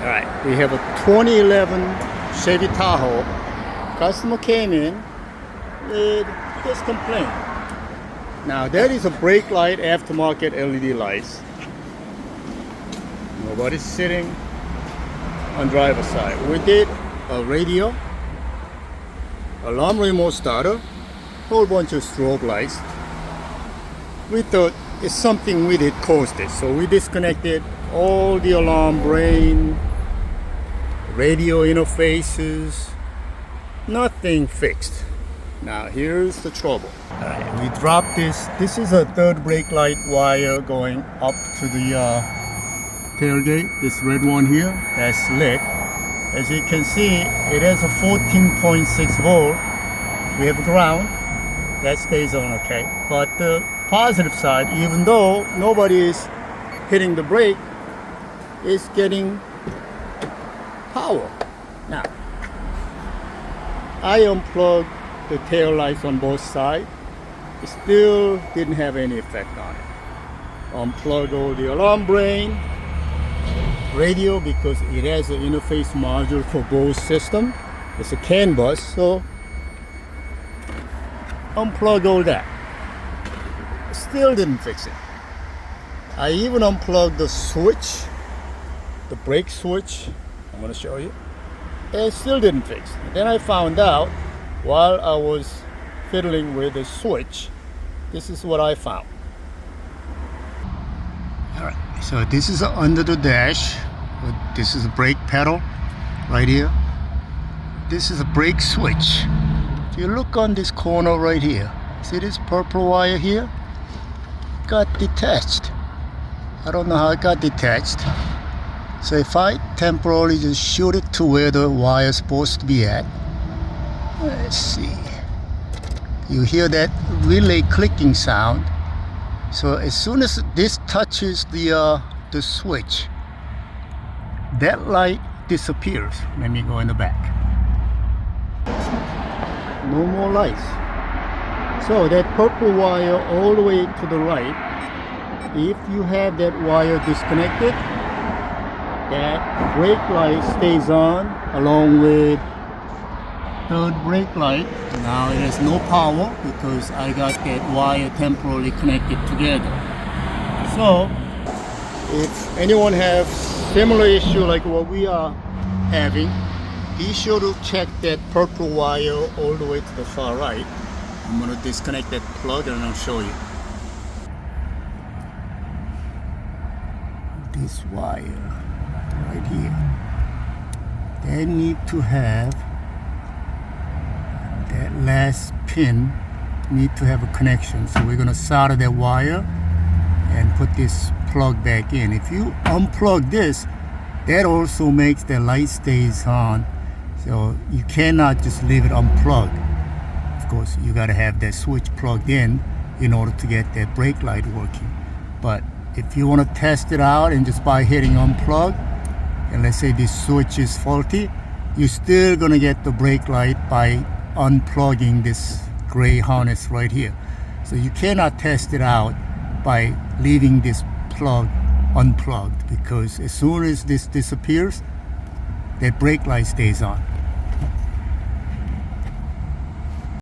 Alright, we have a 2011 Chevy Tahoe. Customer came in with this complaint. Now that is a brake light, aftermarket LED lights. Nobody's sitting on driver's side. We did a radio, alarm remote starter, whole bunch of strobe lights. We thought it's something we did caused it, so we disconnected all the alarm brain, radio interfaces, nothing fixed. Now here's the trouble. Alright, we dropped this. This is a third brake light wire going up to the tailgate. This red one here, that's lit. As you can see, it has a 14.6 volt. We have ground. That stays on okay. But the positive side, even though nobody is hitting the brake, it's getting power. Now, I unplugged the tail lights on both sides. It still didn't have any effect on it. Unplugged all the alarm brain, radio, because it has an interface module for both systems. It's a CAN bus, so unplug all that. Still didn't fix it. I even unplugged the switch, the brake switch. I'm going to show you. It still didn't fix. Then I found out while I was fiddling with the switch, this is what I found. Alright, so this is under the dash. This is a brake pedal right here. This is a brake switch. If you look on this corner right here, see this purple wire here? Got detached. I don't know how it got detached. So if I temporarily just shoot it to where the wire is supposed to be at, let's see. You hear that relay clicking sound. So as soon as this touches the switch, that light disappears. Let me go in the back. No more lights. So that purple wire all the way to the right, if you have that wire disconnected, that brake light stays on along with third brake light. Now it has no power because I got that wire temporarily connected together. So if anyone has similar issue like what we are having, be sure to check that purple wire all the way to the far right. I'm going to disconnect that plug and I'll show you. This wire right here, they need to have that last pin, need to have a connection. So we're going to solder that wire and put this plug back in. If you unplug this, that also makes the light stays on. So you cannot just leave it unplugged. Of course, you got to have that switch plugged in order to get that brake light working. But if you want to test it out and just by hitting unplug, and let's say this switch is faulty, you're still going to get the brake light by unplugging this gray harness right here. So you cannot test it out by leaving this plug unplugged, because as soon as this disappears, that brake light stays on.